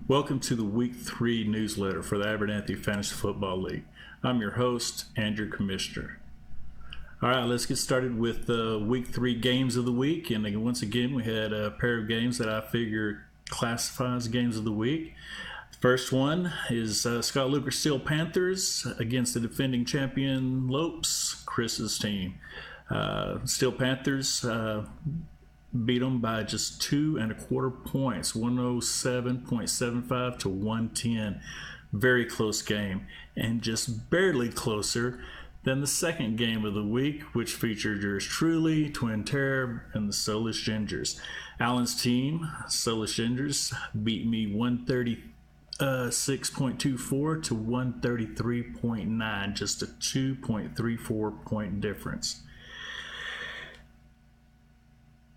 Welcome to the Week 3 newsletter for the Abernathy Fantasy Football League. I'm your host and your commissioner. All right, let's get started with the Week 3 games of the week. And once again, we had a pair of games that I figure classify as games of the week. The first one is Scott Luker Steel Panthers against the defending champion Lopes, Chris's team. Steel Panthers beat them by just 2.25 points, 107.75 to 110. Very close game, and just barely closer than the second game of the week, which featured yours truly, Twin Terror, and the Soulless Gingers. Alan's team, Soulless Gingers, beat me 136.24 to 133.9, just a 2.34 point difference.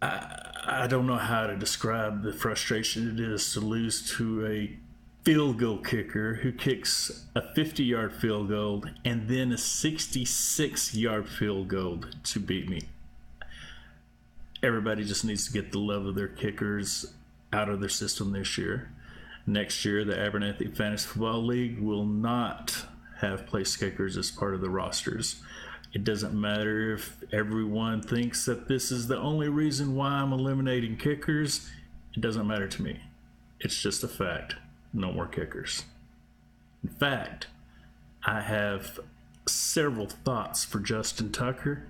I don't know how to describe the frustration it is to lose to a field goal kicker who kicks a 50-yard field goal and then a 66-yard field goal to beat me. Everybody just needs to get the love of their kickers out of their system this year. Next year, the Abernathy Fantasy Football League will not have place kickers as part of the rosters. It doesn't matter if everyone thinks that this is the only reason why I'm eliminating kickers. It doesn't matter to me. It's just a fact. No more kickers. In fact, I have several thoughts for Justin Tucker,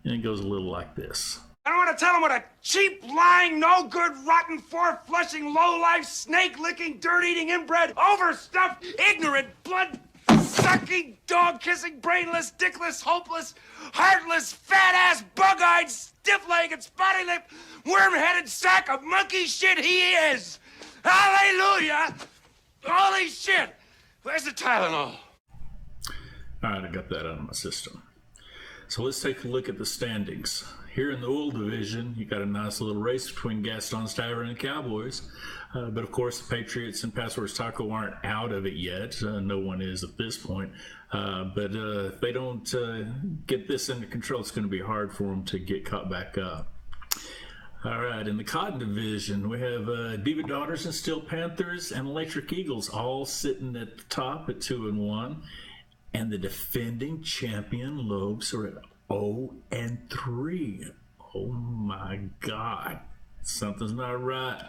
and it goes a little like this. I don't want to tell him what a cheap, lying, no-good, rotten, four-flushing, low-life, snake-licking, dirt-eating, inbred, overstuffed, ignorant, blood-sucking, dog-kissing, brainless, dickless, hopeless, heartless, fat-ass, bug-eyed, stiff-legged, spotty-lipped, worm-headed sack of monkey shit he is! Hallelujah! Holy shit! Where's the Tylenol? All right, I got that out of my system. So let's take a look at the standings. Here in the oil division, you got a nice little race between Gaston's Tavern and Cowboys. But of course, the Patriots and Passwords Taco aren't out of it yet. No one is at this point. But if they don't get this under control, it's going to be hard for them to get caught back up. All right, in the Cotton Division, we have Diva Daughters and Steel Panthers and Electric Eagles all sitting at the top at 2-1. And the defending champion Lopes are at 0-3. Oh my God. Something's not right.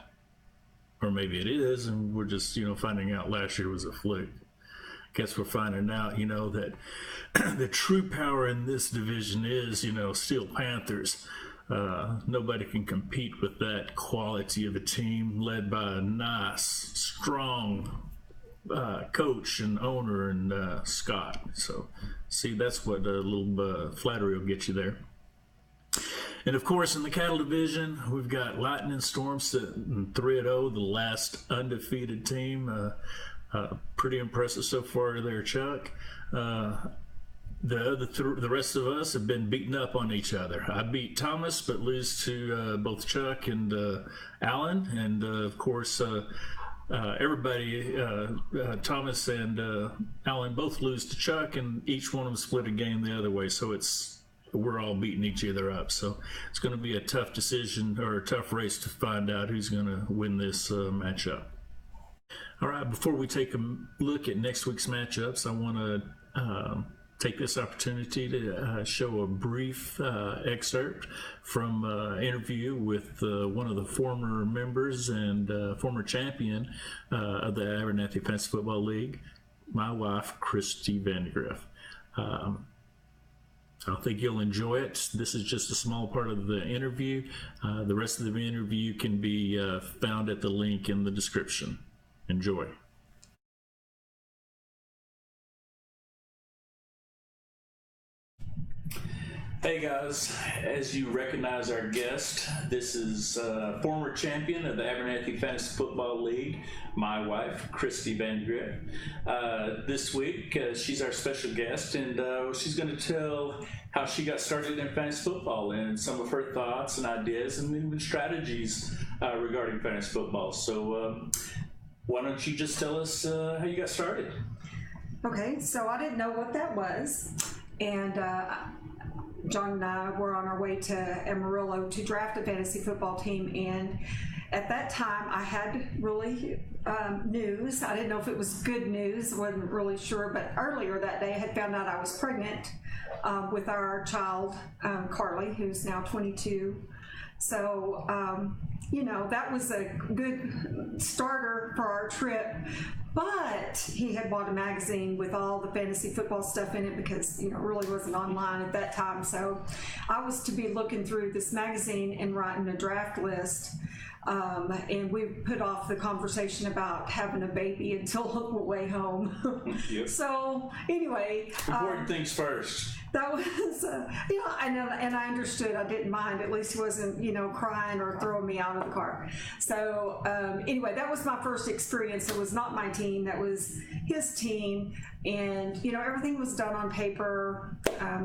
Or maybe it is, and we're just, finding out last year was a fluke. Guess we're finding out, that the true power in this division is, Steel Panthers. Nobody can compete with that quality of a team led by a nice, strong coach and owner and Scott. So, see, that's what a little flattery will get you there. And of course, in the Cattle Division, we've got Lightning Storm sitting 3-0, the last undefeated team. Pretty impressive so far there, Chuck. The rest of us have been beating up on each other. I beat Thomas, but lose to both Chuck and Alan. And of course, everybody, Thomas and Alan both lose to Chuck, and each one of them split a game the other way. So we're all beating each other up. So it's going to be a tough decision or a tough race to find out who's going to win this matchup. All right, before we take a look at next week's matchups, I want to take this opportunity to show a brief excerpt from an interview with one of the former members and former champion of the Abernathy Fantasy Football League, my wife, Christie Vandegrift. I think you'll enjoy it. This is just a small part of the interview. The rest of the interview can be found at the link in the description. Enjoy. Hey guys, as you recognize our guest, this is former champion of the Abernathy Fantasy Football League, my wife, Christie Vandegrift. This week, she's our special guest, and she's going to tell how she got started in fantasy football and some of her thoughts and ideas and even strategies regarding fantasy football. So why don't you just tell us how you got started? Okay, so I didn't know what that was, and John and I were on our way to Amarillo to draft a fantasy football team, and at that time I had really news. I didn't know if it was good news, wasn't really sure, but earlier that day I had found out I was pregnant with our child, Carly, who's now 22. So, that was a good starter for our trip. But he had bought a magazine with all the fantasy football stuff in it because, it really wasn't online at that time. So I was to be looking through this magazine and writing a draft list. And we put off the conversation about having a baby until the way home. Yep. So anyway. Important things first. That was, I know, and I understood. I didn't mind. At least he wasn't, crying or throwing me out of the car. So anyway, that was my first experience. It was not my team. That was his team. And, everything was done on paper,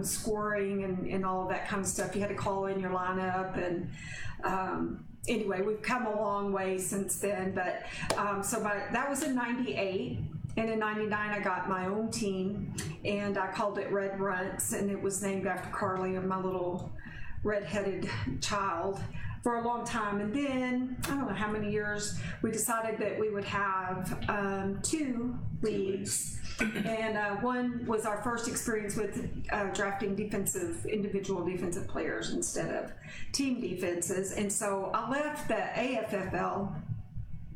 scoring and all of that kind of stuff. You had to call in your lineup. And anyway, we've come a long way since then. But that was in 98. And in 99, I got my own team, and I called it Red Runts, and it was named after Carly and my little red-headed child for a long time. And then, I don't know how many years, we decided that we would have 2 leagues. And one was our first experience with drafting individual defensive players instead of team defenses. And so I left the AFFL.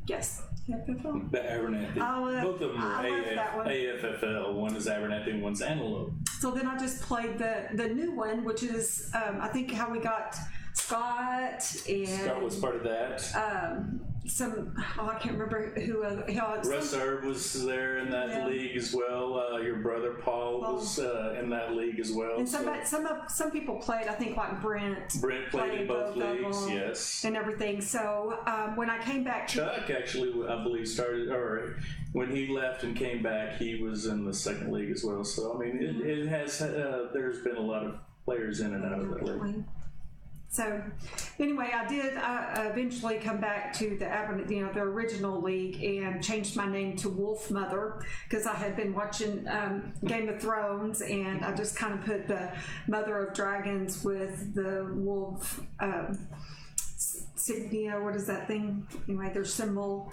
Yes. AFFL? The Abernathy. Both of them are AFFL. One is Abernathy and one's Antelope. So then I just played the new one, which is I think how we got Scott and Scott was part of that. I can't remember who. Russ Erb was there in that league as well. Your brother Paul was in that league as well. And some people played. I think like Brent. Brent played in both leagues, yes, and everything. So when I came back, Chuck actually, I believe, started, or when he left and came back, he was in the second league as well. So I mean, it has. There's been a lot of players in and out of that league. So anyway, I did eventually come back to the Abernathy, the original league, and changed my name to Wolf Mother because I had been watching Game of Thrones, and I just kind of put the Mother of Dragons with the wolf signia. What is that thing? Anyway, their symbol.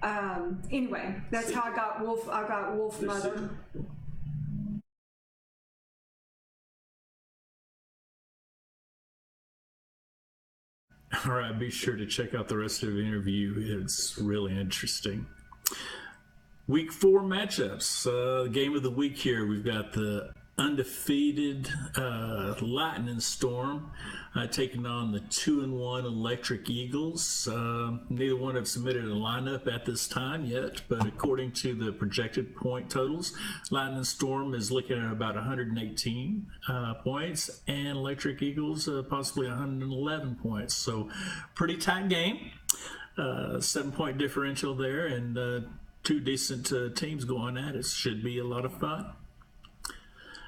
Anyway, that's how I got Wolf. I got Wolf Mother. All right, be sure to check out the rest of the interview. It's really interesting. Week 4 matchups. Game of the week here. We've got the undefeated Lightning Storm taking on the 2-1 Electric Eagles. Neither one have submitted a lineup at this time yet, but according to the projected point totals, Lightning Storm is looking at about 118 points, and Electric Eagles possibly 111 points. So pretty tight game. 7-point differential there, and 2 decent teams going at it. Should be a lot of fun.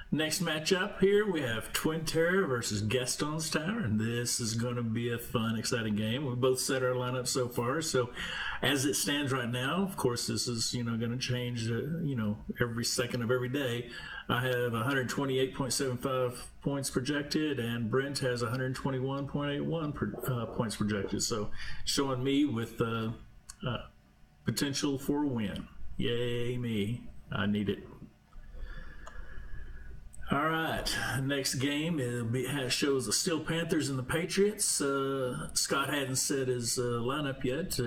Next matchup here, we have Twin Terror versus Gaston's Tower, and this is going to be a fun, exciting game. We've both set our lineup so far, so as it stands right now, of course, this is going to change, every second of every day. I have 128.75 points projected, and Brent has 121.81 points projected, so showing me with potential for a win. Yay me, I need it. All right, next game shows the Steel Panthers and the Patriots. Scott hadn't set his lineup yet.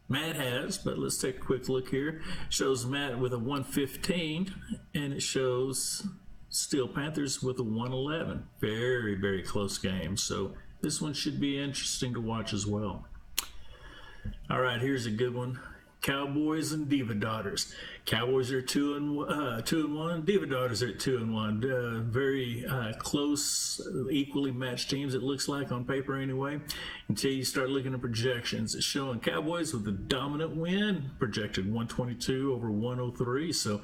Matt has, but let's take a quick look here. Shows Matt with a 115, and it shows Steel Panthers with a 111. Very, very close game. So this one should be interesting to watch as well. All right, here's a good one. Cowboys and Diva Daughters. Cowboys are 2-1. Diva Daughters are at 2-1. Very close, equally matched teams. It looks like on paper anyway. Until you start looking at projections, it's showing Cowboys with a dominant win, projected 122 over 103. So,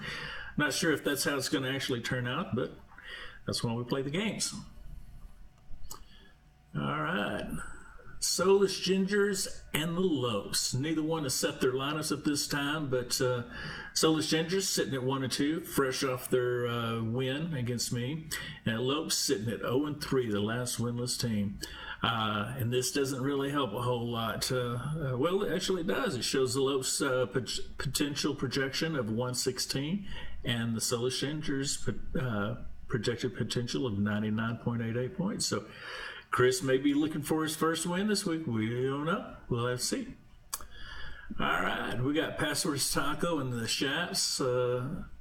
not sure if that's how it's going to actually turn out, but that's why we play the games. All right. Soulless Gingers and the Lopes. Neither one has set their lineups at this time, but Soulless Gingers sitting at 1-2, fresh off their win against me, and Lopes sitting at 0-3, the last winless team. And this doesn't really help a whole lot. Well, actually it does. It shows the Lopes potential projection of 116 and the Soulless Gingers projected potential of 99.88 points. So Chris may be looking for his first win this week. We don't know. We'll have to see. All right, we got Passwords Taco in the chats.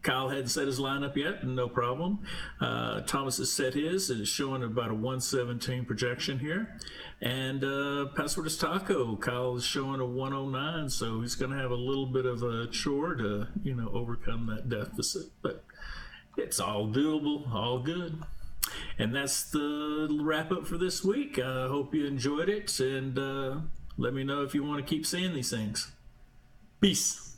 Kyle hadn't set his lineup yet, no problem. Thomas has set his. It is showing about a 117 projection here. And Passwords Taco, Kyle is showing a 109, so he's going to have a little bit of a chore to, overcome that deficit. But it's all doable, all good. And that's the wrap up for this week. I hope you enjoyed it, and let me know if you want to keep saying these things. Peace.